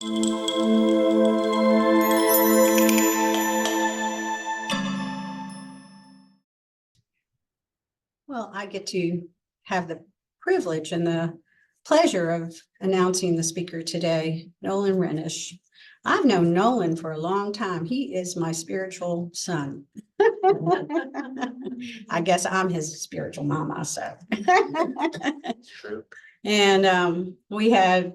Well, I get to have the privilege and the pleasure of announcing the speaker today, Nolan Rheinish. I've known Nolan for a long time. He is my spiritual son. I guess I'm his spiritual mama, so. True. And we had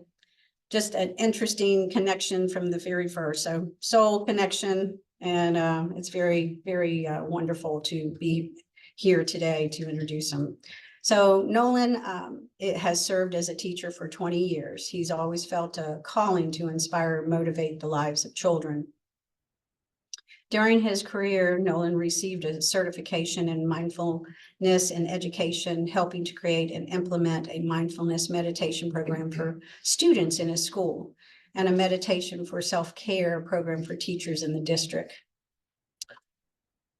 just an interesting connection from the very first. So soul connection, and it's very, very wonderful to be here today to introduce him. So Nolan it has served as a teacher for 20 years. He's always felt a calling to inspire and motivate the lives of children. During his career, Nolan received a certification in mindfulness and education, helping to create and implement a mindfulness meditation program for students in his school and a meditation for self-care program for teachers in the district.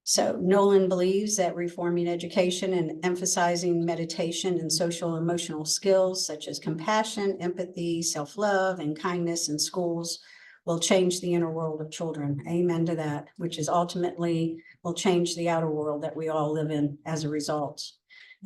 So Nolan believes that reforming education and emphasizing meditation and social emotional skills such as compassion, empathy, self-love, and kindness in schools will change the inner world of children. Amen to that, which is ultimately will change the outer world that we all live in as a result.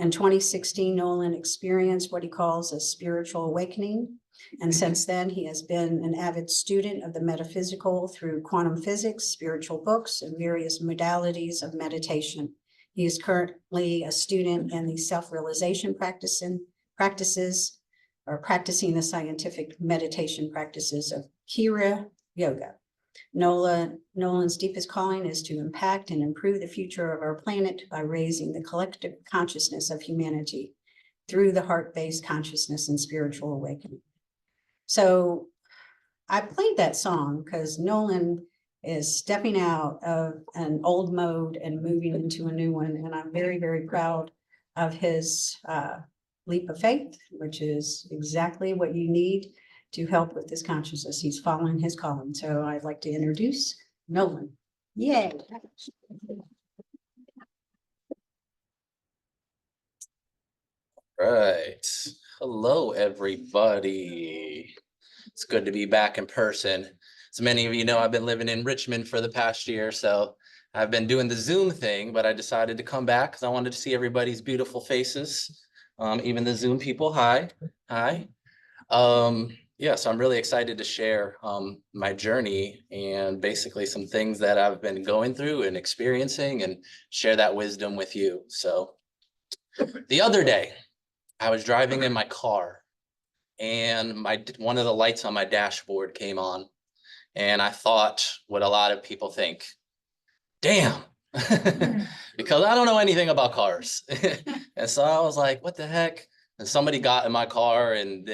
In 2016, Nolan experienced what he calls a spiritual awakening. And since then, he has been an avid student of the metaphysical through quantum physics, spiritual books, and various modalities of meditation. He is currently a student in the self-realization practices or practicing the scientific meditation practices of Kriya Yoga. Nolan's deepest calling is to impact and improve the future of our planet by raising the collective consciousness of humanity through the heart-based consciousness and spiritual awakening. So I played that song because Nolan is stepping out of an old mode and moving into a new one. And I'm very, very proud of his leap of faith, which is exactly what you need to help with this consciousness. He's following his calling. So I'd like to introduce Nolan. Yay. Right. Hello, everybody. It's good to be back in person. As many of you know, I've been living in Richmond for the past year, so I've been doing the Zoom thing, but I decided to come back because I wanted to see everybody's beautiful faces. Even the Zoom people, hi. Yeah, so I'm really excited to share my journey and basically some things that I've been going through and experiencing and share that wisdom with you. So the other day, I was driving in my car and one of the lights on my dashboard came on, and I thought what a lot of people think, damn, because I don't know anything about cars. And so I was like, what the heck? And somebody got in my car and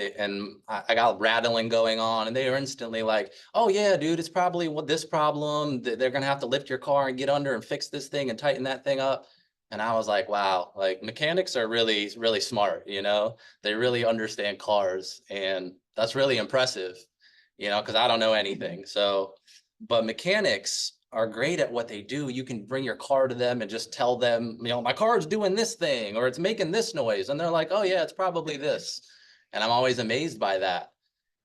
I got rattling going on, and they were instantly like, oh yeah, dude, it's probably this problem. They're gonna have to lift your car and get under and fix this thing and tighten that thing up. And I was like, wow, like mechanics are really, really smart, you know, they really understand cars, and that's really impressive, you know, because I don't know anything. So, but mechanics are great at what they do. You can bring your car to them and just tell them, you know, my car's doing this thing or it's making this noise. And they're like, oh yeah, it's probably this. And I'm always amazed by that.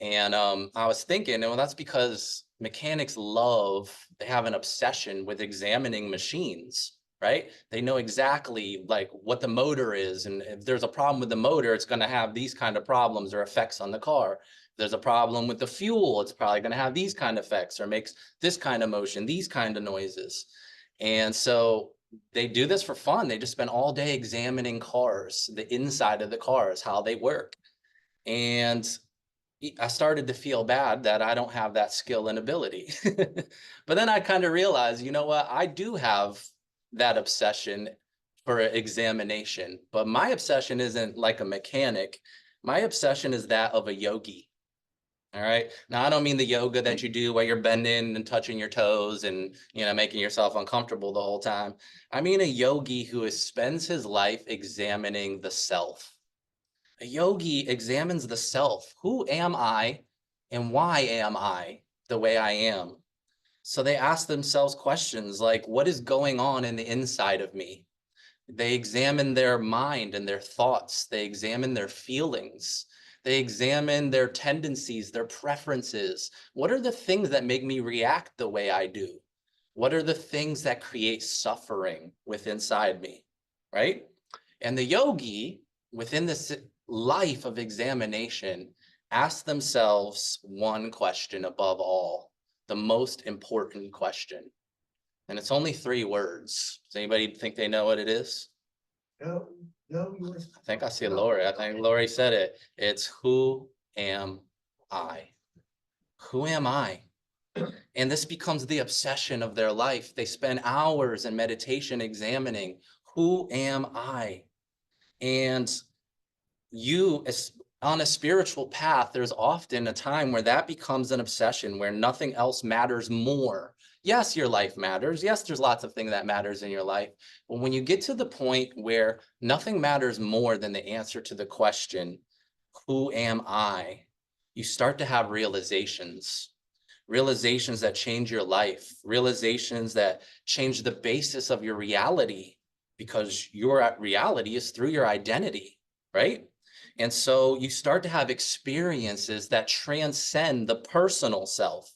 And I was thinking, well, that's because mechanics they have an obsession with examining machines, right? They know exactly like what the motor is. And if there's a problem with the motor, it's going to have these kind of problems or effects on the car. If there's a problem with the fuel, it's probably going to have these kind of effects or makes this kind of motion, these kind of noises. And so they do this for fun. They just spend all day examining cars, the inside of the cars, how they work. And I started to feel bad that I don't have that skill and ability. But then I kind of realized, you know what, I do have that obsession for examination, but my obsession isn't like a mechanic. My obsession is that of a yogi. All right. Now, I don't mean the yoga that you do where you're bending and touching your toes and, you know, making yourself uncomfortable the whole time. I mean a yogi who spends his life examining the self. A yogi examines the self. Who am I and why am I the way I am? So they ask themselves questions like, what is going on in the inside of me? They examine their mind and their thoughts. They examine their feelings. They examine their tendencies, their preferences. What are the things that make me react the way I do? What are the things that create suffering within inside me, right? And the yogi, within this life of examination, asks themselves one question above all, the most important question. And it's only 3 words. Does anybody think they know what it is? No, no, you were. I think I see Lori. I think Lori said it. It's who am I? Who am I? And this becomes the obsession of their life. They spend hours in meditation examining, who am I? And you, on a spiritual path, there's often a time where that becomes an obsession, where nothing else matters more. Yes, your life matters. Yes, there's lots of things that matters in your life. But when you get to the point where nothing matters more than the answer to the question, who am I? You start to have realizations that change your life, realizations that change the basis of your reality, because your reality is through your identity, right? And so you start to have experiences that transcend the personal self,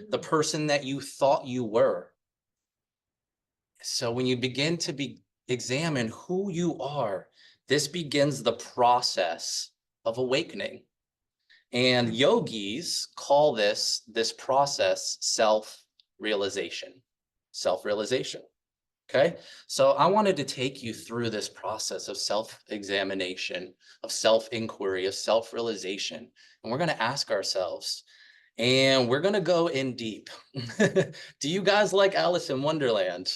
the person that you thought you were. So when you begin to examine who you are, this begins the process of awakening. And yogis call this process self-realization. Okay, so I wanted to take you through this process of self-examination, of self-inquiry, of self-realization. And we're going to ask ourselves, and we're going to go in deep. Do you guys like Alice in Wonderland?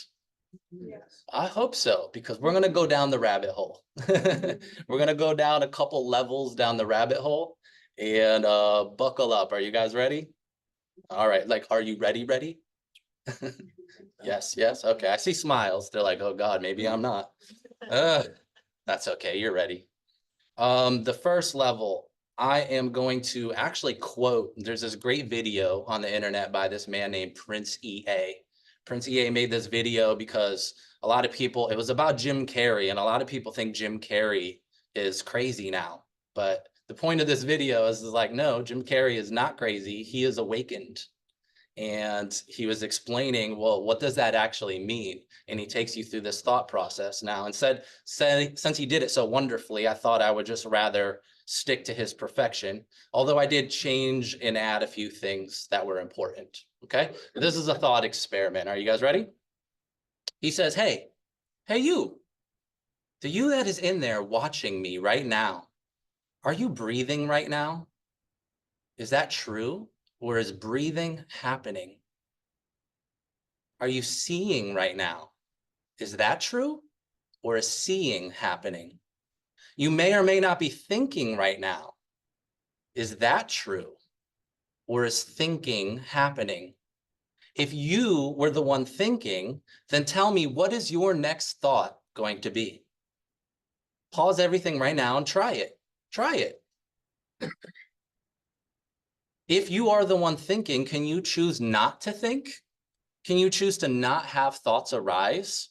Yes. I hope so, because we're going to go down the rabbit hole. We're going to go down a couple levels down the rabbit hole, and buckle up. Are you guys ready? All right. Like, are you ready? Yes, yes. Okay. I see smiles. They're like, oh God, maybe I'm not. That's okay. You're ready. The first level, I am going to actually quote, there's this great video on the internet by this man named Prince EA. Prince EA made this video because a lot of people, it was about Jim Carrey, and a lot of people think Jim Carrey is crazy now. But the point of this video is like, no, Jim Carrey is not crazy. He is awakened. And he was explaining, well, what does that actually mean? And he takes you through this thought process now, and said, since he did it so wonderfully, I thought I would just rather stick to his perfection, although I did change and add a few things that were important. Okay, this is a thought experiment. Are you guys ready? He says, hey you, the you that is in there watching me right now, are you breathing right now? Is that true? Or is breathing happening? Are you seeing right now? Is that true? Or is seeing happening? You may or may not be thinking right now. Is that true? Or is thinking happening? If you were the one thinking, then tell me, what is your next thought going to be? Pause everything right now and try it. Try it. If you are the one thinking, can you choose not to think? Can you choose to not have thoughts arise?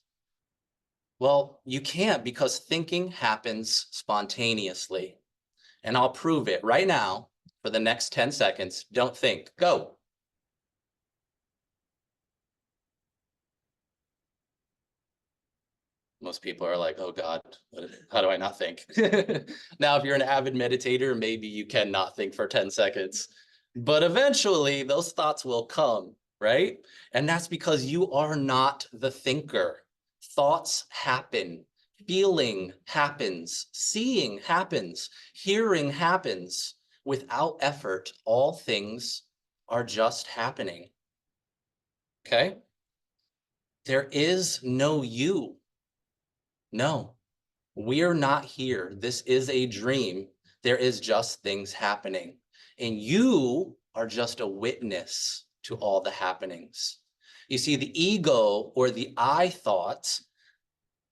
Well, you can't, because thinking happens spontaneously. And I'll prove it right now for the next 10 seconds. Don't think. Go. Most people are like, oh God, how do I not think? Now, if you're an avid meditator, maybe you cannot think for 10 seconds. But eventually those thoughts will come, right? And that's because you are not the thinker. Thoughts happen. Feeling happens. Seeing happens. Hearing happens. Without effort, all things are just happening. Okay? There is no you. No, we're not here. This is a dream. There is just things happening. And you are just a witness to all the happenings. You see, the ego, or the I thought,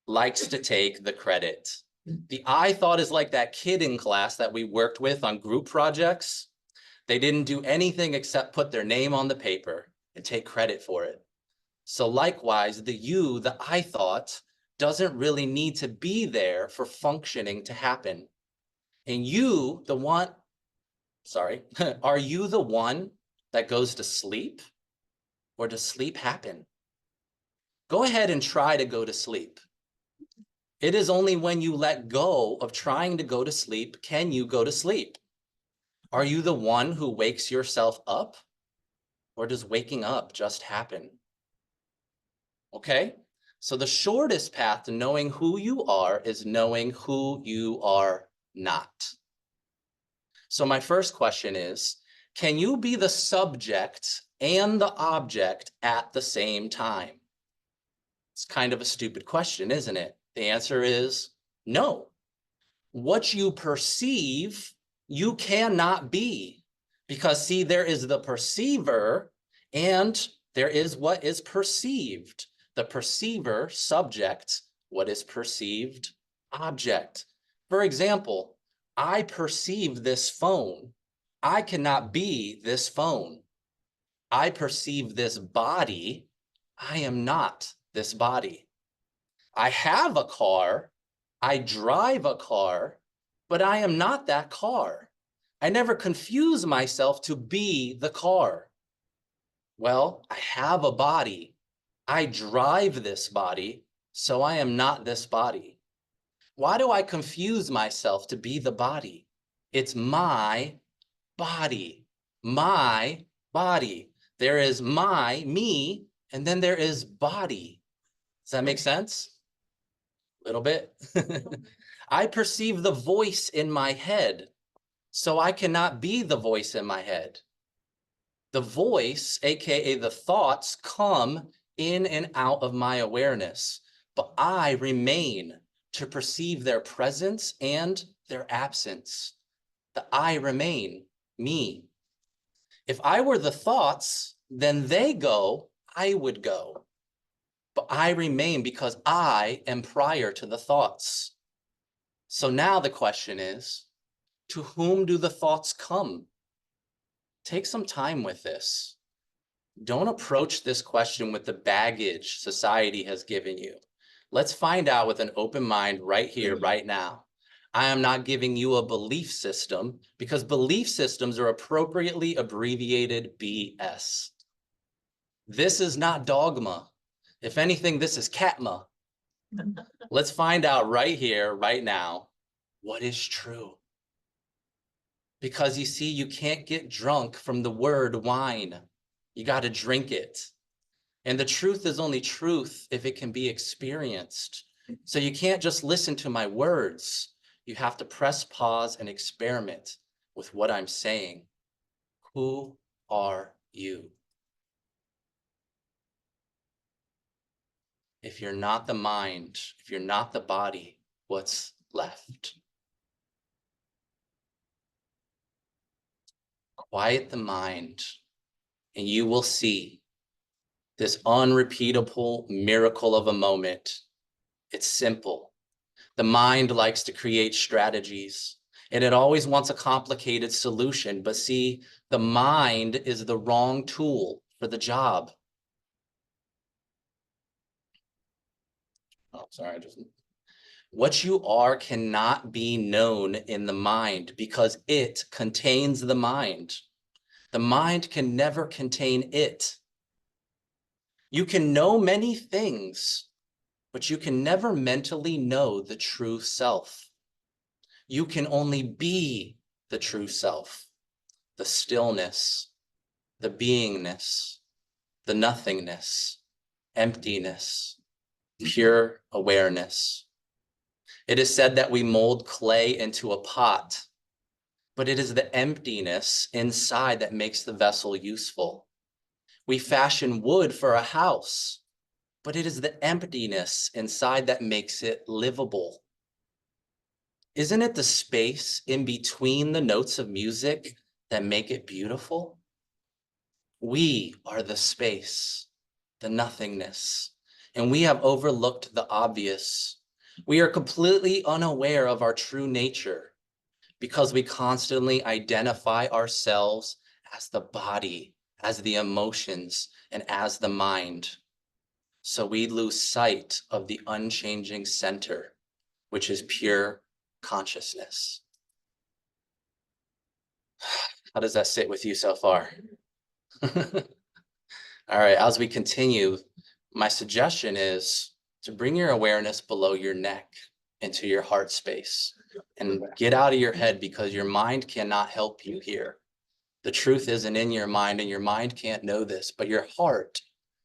likes to take the credit. The I thought is like that kid in class that we worked with on group projects. They didn't do anything except put their name on the paper and take credit for it. So likewise, the you, the I thought, doesn't really need to be there for functioning to happen. And you, the one sorry, are you the one that goes to sleep, or does sleep happen? Go ahead and try to go to sleep. It is only when you let go of trying to go to sleep can you go to sleep. Are you the one who wakes yourself up, or does waking up just happen? Okay, so the shortest path to knowing who you are is knowing who you are not. So my first question is, can you be the subject and the object at the same time? It's kind of a stupid question, isn't it? The answer is no. What you perceive, you cannot be. Because see, there is the perceiver and there is what is perceived. The perceiver, subject, what is perceived, object. For example, I perceive this phone. I cannot be this phone. I perceive this body. I am not this body. I have a car. I drive a car, but I am not that car. I never confuse myself to be the car. Well, I have a body. I drive this body, so I am not this body. Why do I confuse myself to be the body? It's my body. My body. There is me, and then there is body. Does that make sense? A little bit. I perceive the voice in my head, so I cannot be the voice in my head. The voice, aka the thoughts, come in and out of my awareness, but I remain to perceive their presence and their absence. The I remain, me. If I were the thoughts, then they go, I would go. But I remain because I am prior to the thoughts. So now the question is, to whom do the thoughts come? Take some time with this. Don't approach this question with the baggage society has given you. Let's find out with an open mind right here, right now. I am not giving you a belief system because belief systems are appropriately abbreviated BS. This is not dogma. If anything, this is catma. Let's find out right here, right now, what is true. Because you see, you can't get drunk from the word wine. You got to drink it. And the truth is only truth if it can be experienced. So you can't just listen to my words. You have to press pause and experiment with what I'm saying. Who are you? If you're not the mind, if you're not the body, what's left? Quiet the mind, and you will see this unrepeatable miracle of a moment. It's simple. The mind likes to create strategies, and it always wants a complicated solution. But see, the mind is the wrong tool for the job. Oh, sorry, what you are cannot be known in the mind because it contains the mind. The mind can never contain it. You can know many things, but you can never mentally know the true self. You can only be the true self, the stillness, the beingness, the nothingness, emptiness, pure awareness. It is said that we mold clay into a pot, but it is the emptiness inside that makes the vessel useful. We fashion wood for a house, but it is the emptiness inside that makes it livable. Isn't it the space in between the notes of music that make it beautiful? We are the space, the nothingness, and we have overlooked the obvious. We are completely unaware of our true nature because we constantly identify ourselves as the body, as the emotions, and as the mind. So we lose sight of the unchanging center, which is pure consciousness. How does that sit with you so far? All right, as we continue, my suggestion is to bring your awareness below your neck into your heart space and get out of your head, because your mind cannot help you here. The truth isn't in your mind, and your mind can't know this, but your heart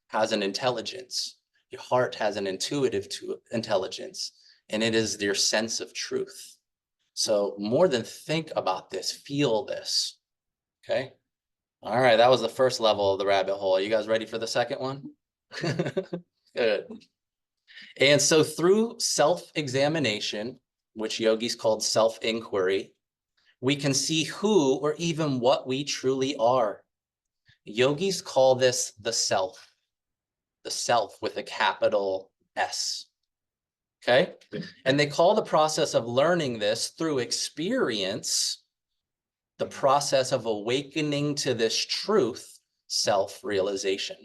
has an intelligence. Your heart has an intuitive intelligence, and it is your sense of truth. So more than think about this, feel this, okay? All right, that was the first level of the rabbit hole. Are you guys ready for the second one? Good. And so through self-examination, which yogis called self-inquiry, we can see who or even what we truly are. Yogis call this the self with a capital S. Okay? And they call the process of learning this through experience the process of awakening to this truth, self-realization.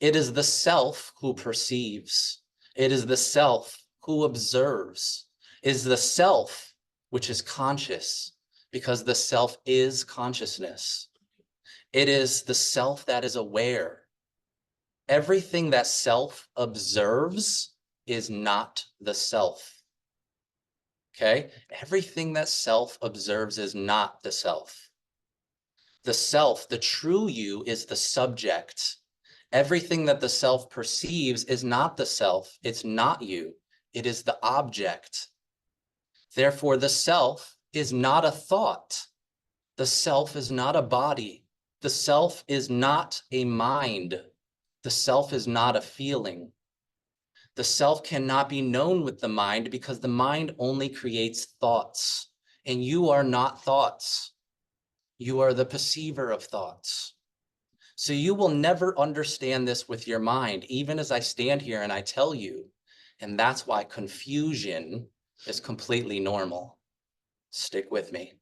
It is the self who perceives. It is the self who observes. It is the self which is conscious, because the self is consciousness. It is the self that is aware. Everything that self observes is not the self. Okay? Everything that self observes is not the self. The self, the true you, is the subject. Everything that the self perceives is not the self. It's not you. It is the object. Therefore, the self is not a thought. The self is not a body. The self is not a mind. The self is not a feeling. The self cannot be known with the mind, because the mind only creates thoughts, and you are not thoughts. You are the perceiver of thoughts. So you will never understand this with your mind, even as I stand here and I tell you. And that's why confusion is completely normal. Stick with me.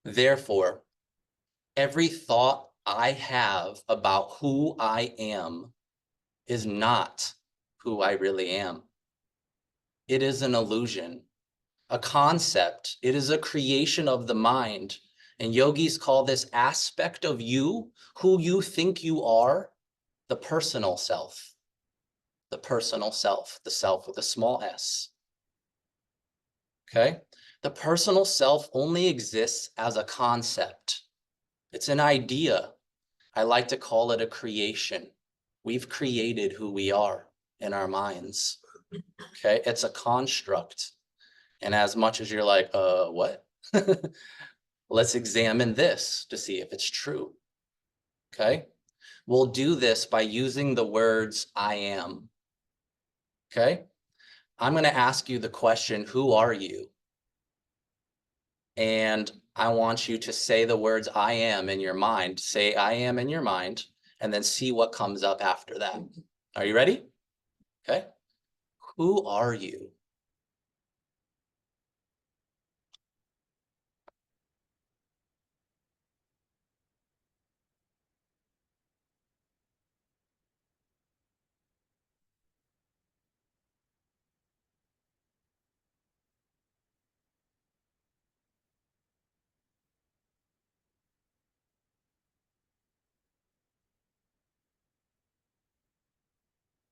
Therefore, every thought I have about who I am is not who I really am. It is an illusion, a concept. It is a creation of the mind. And yogis call this aspect of you, who you think you are, the personal self. The personal self, the self with a small s. Okay? The personal self only exists as a concept. It's an idea. I like to call it a creation. We've created who we are in our minds. Okay? It's a construct. And as much as you're like, what? Let's examine this to see if it's true. Okay? We'll do this by using the words I am. Okay? I'm going to ask you the question, who are you? And I want you to say the words I am in your mind. Say I am in your mind, and then see what comes up after that. Are you ready? Okay. Who are you?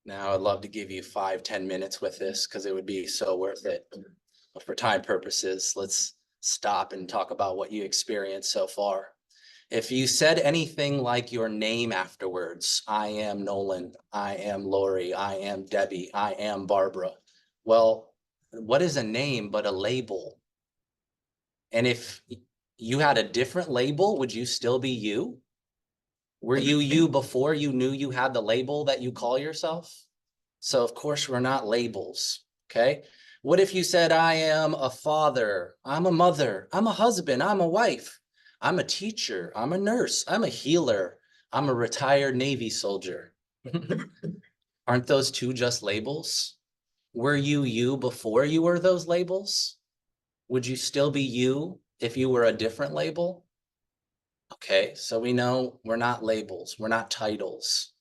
Now, I'd love to give you 5-10 minutes with this, because it would be so worth it. But for time purposes, let's stop and talk about what you experienced so far. If you said anything like your name afterwards, I am Nolan, I am Lori, I am Debbie, I am Barbara. Well, what is a name but a label? And if you had a different label, would you still be you? Were you before you knew you had the label that you call yourself? So of course we're not labels, okay? What if you said, I am a father, I'm a mother, I'm a husband, I'm a wife, I'm a teacher, I'm a nurse, I'm a healer, I'm a retired Navy soldier. Aren't those two just labels? Were you before you were those labels? Would you still be you if you were a different label? Okay, so we know we're not labels, we're not titles.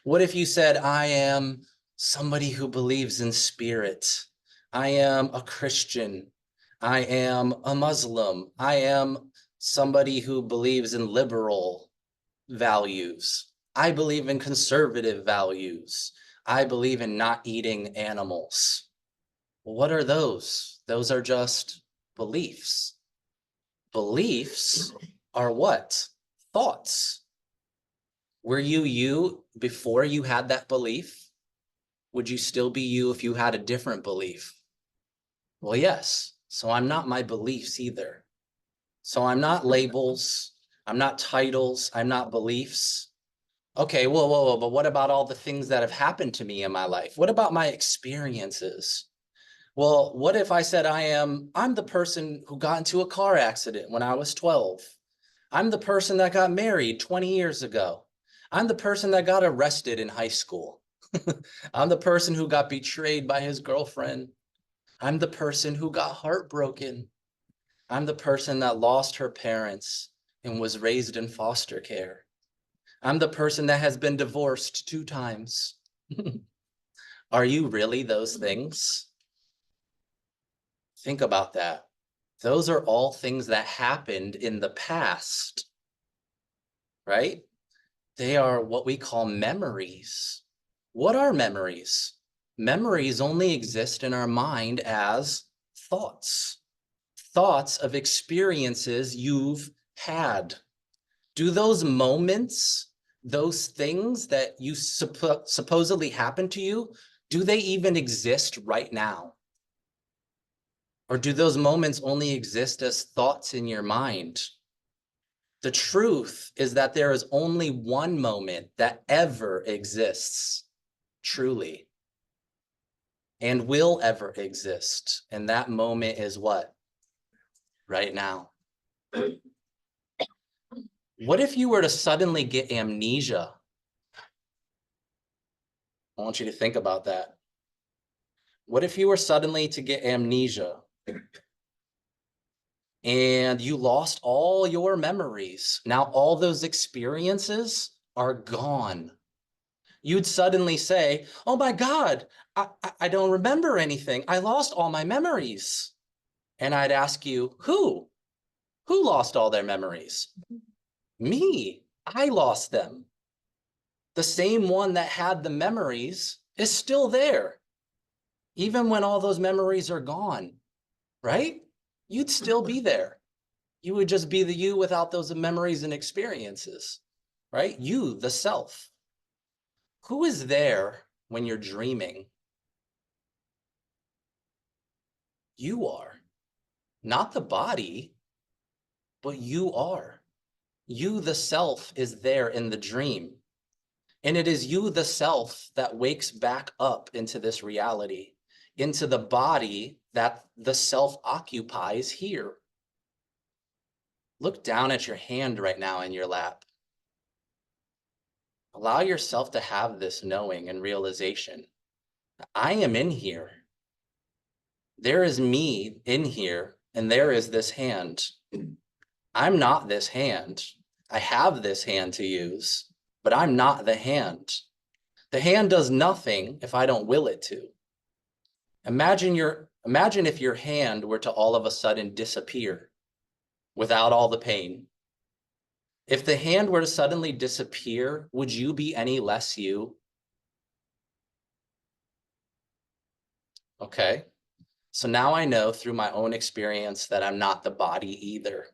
What if you said, I am somebody who believes in spirit. I am a Christian. I am a Muslim. I am somebody who believes in liberal values. I believe in conservative values. I believe in not eating animals. What are those? Those are just beliefs. Beliefs are what? Thoughts. Were you you before you had that belief? Would you still be you if you had a different belief? Well, yes. So I'm not my beliefs either. So I'm not labels. I'm not titles. I'm not beliefs. Okay, whoa, but what about all the things that have happened to me in my life? What about my experiences? Well, what if I said I'm the person who got into a car accident when I was 12. I'm the person that got married 20 years ago. I'm the person that got arrested in high school. I'm the person who got betrayed by his girlfriend. I'm the person who got heartbroken. I'm the person that lost her parents and was raised in foster care. I'm the person that has been divorced 2 times. Are you really those things? Think about that. Those are all things that happened in the past, right? They are what we call memories. What are memories? Memories only exist in our mind as thoughts. Thoughts of experiences you've had. Do those moments, those things that you supposedly happened to you, do they even exist right now? Or do those moments only exist as thoughts in your mind? The truth is that there is only one moment that ever exists, truly, and will ever exist. And that moment is what? Right now. What if you were to suddenly get amnesia? I want you to think about that. What if you were suddenly to get amnesia and you lost all your memories? Now all those experiences are gone. You'd suddenly say, oh my God, I don't remember anything. I lost all my memories. And I'd ask you, who? Who lost all their memories? Me. I lost them. The same one that had the memories is still there. Even when all those memories are gone, right? You'd still be there. You would just be the you without those memories and experiences, right? You, the self. Who is there when you're dreaming? You are. Not the body, but you are. You, the self, is there in the dream. And it is you, the self, that wakes back up into this reality, into the body that the self occupies here. Look down at your hand right now in your lap. Allow yourself to have this knowing and realization. I am in here. There is me in here, and there is this hand. I'm not this hand. I have this hand to use, but I'm not the hand. The hand does nothing if I don't will it to. Imagine if your hand were to all of a sudden disappear without all the pain. If the hand were to suddenly disappear, would you be any less you? Okay. So now I know through my own experience that I'm not the body either.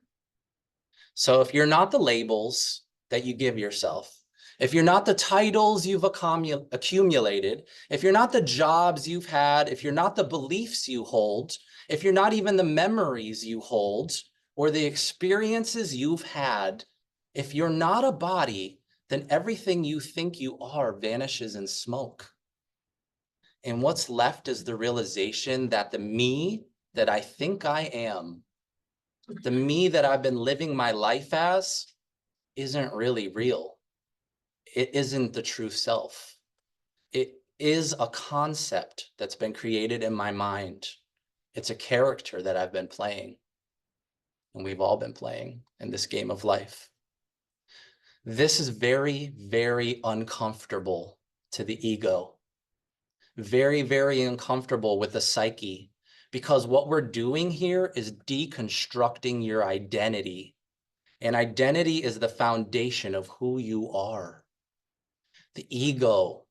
So if you're not the labels that you give yourself, if you're not the titles you've accumulated, if you're not the jobs you've had, if you're not the beliefs you hold, if you're not even the memories you hold or the experiences you've had, if you're not a body, then everything you think you are vanishes in smoke. And what's left is the realization that the me that I think I am, the me that I've been living my life as, isn't really real. It isn't the true self. It is a concept that's been created in my mind. It's a character that I've been playing, and we've all been playing in this game of life. This is very, very uncomfortable to the ego. Very, very uncomfortable with the psyche, because what we're doing here is deconstructing your identity. And identity is the foundation of who you are. The ego,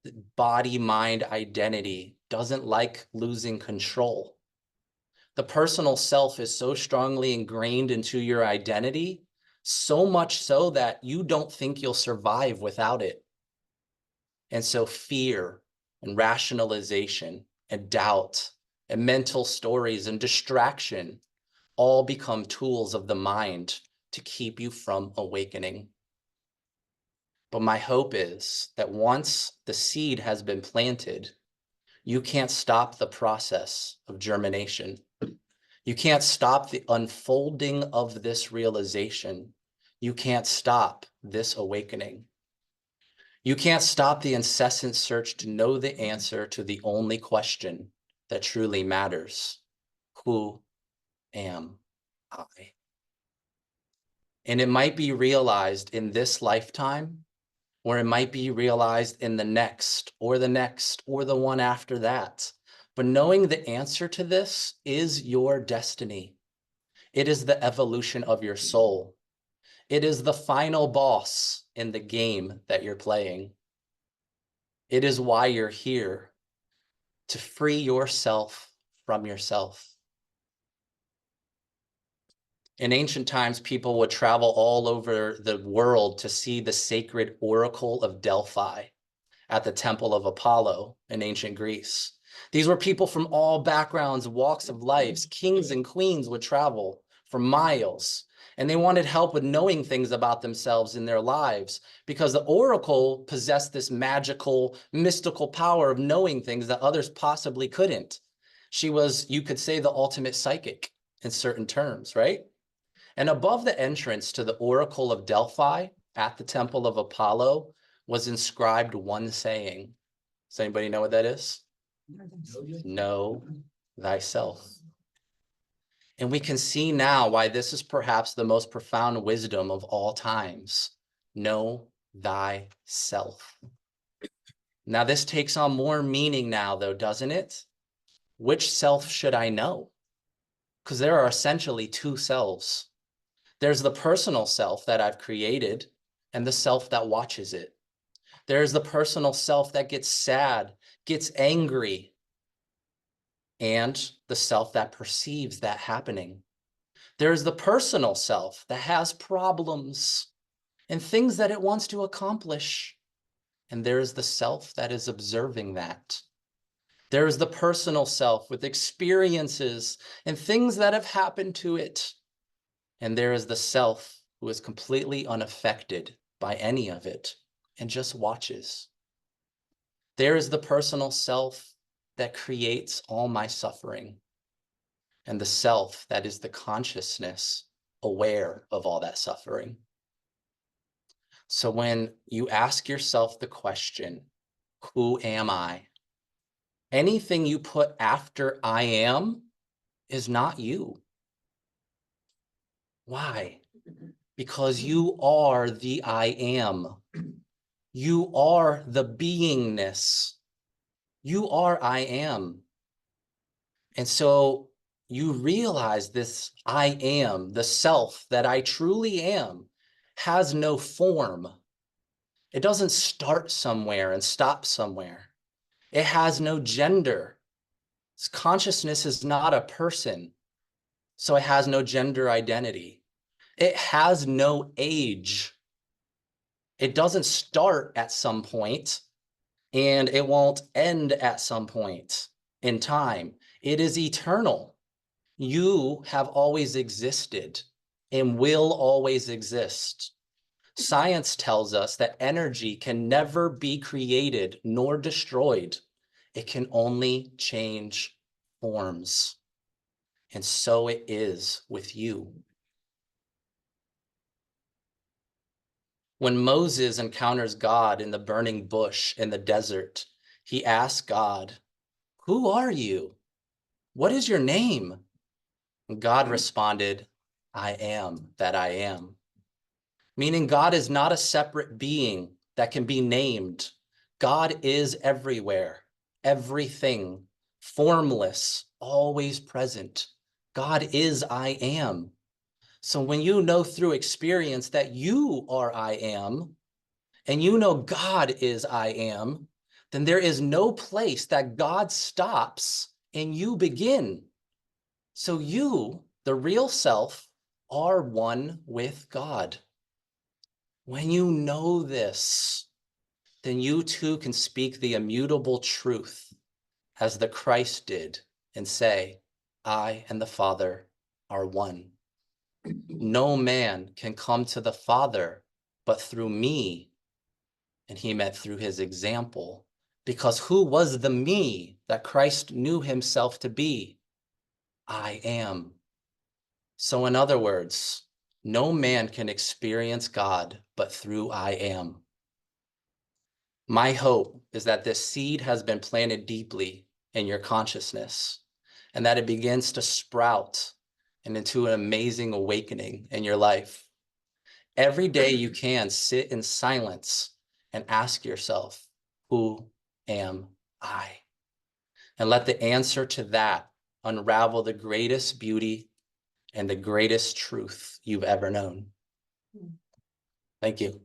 the body-mind identity doesn't like losing control. The personal self is so strongly ingrained into your identity, so much so that you don't think you'll survive without it. And so fear and rationalization and doubt and mental stories and distraction all become tools of the mind to keep you from awakening. But my hope is that once the seed has been planted, you can't stop the process of germination. You can't stop the unfolding of this realization. You can't stop this awakening. You can't stop the incessant search to know the answer to the only question that truly matters. Who am I? And it might be realized in this lifetime, or it might be realized in the next, or the one after that. But knowing the answer to this is your destiny. It is the evolution of your soul. It is the final boss in the game that you're playing. It is why you're here, to free yourself from yourself. In ancient times, people would travel all over the world to see the sacred oracle of Delphi at the temple of Apollo in ancient Greece. These were people from all backgrounds, walks of life. Kings and queens would travel for miles, and they wanted help with knowing things about themselves in their lives because the oracle possessed this magical, mystical power of knowing things that others possibly couldn't. She was, you could say, the ultimate psychic in certain terms, right? And above the entrance to the oracle of Delphi at the temple of Apollo was inscribed one saying. Does anybody know what that is? Know thyself. And we can see now why this is perhaps the most profound wisdom of all times. Know thyself. Now this takes on more meaning now though, doesn't it? Which self should I know? Because there are essentially two selves. There's the personal self that I've created and the self that watches it. There's the personal self that gets sad, gets angry, and the self that perceives that happening. There's the personal self that has problems and things that it wants to accomplish. And there is the self that is observing that. There is the personal self with experiences and things that have happened to it. And there is the self who is completely unaffected by any of it and just watches. There is the personal self that creates all my suffering, and the self that is the consciousness aware of all that suffering. So when you ask yourself the question, who am I? Anything you put after I am is not you. Why? Because you are the I am. You are the beingness. You are I am. And so you realize this I am, the self that I truly am, has no form. It doesn't start somewhere and stop somewhere. It has no gender. Consciousness is not a person, so it has no gender identity. It has no age. It doesn't start at some point, and it won't end at some point in time. It is eternal. You have always existed and will always exist. Science tells us that energy can never be created nor destroyed. It can only change forms. And so it is with you. When Moses encounters God in the burning bush in the desert, he asks God, "Who are you? What is your name?" And God responded, "I am that I am." Meaning God is not a separate being that can be named. God is everywhere, everything, formless, always present. God is I am. So when you know through experience that you are I am, and you know God is I am, then there is no place that God stops and you begin. So you, the real self, are one with God. When you know this, then you too can speak the immutable truth as the Christ did and say, I and the Father are one. No man can come to the Father but through me. And he meant through his example, because who was the me that Christ knew himself to be? I am. So in other words, no man can experience God but through I am. My hope is that this seed has been planted deeply in your consciousness and that it begins to sprout and into an amazing awakening in your life. Every day you can sit in silence and ask yourself, who am I? And let the answer to that unravel the greatest beauty and the greatest truth you've ever known. Thank you.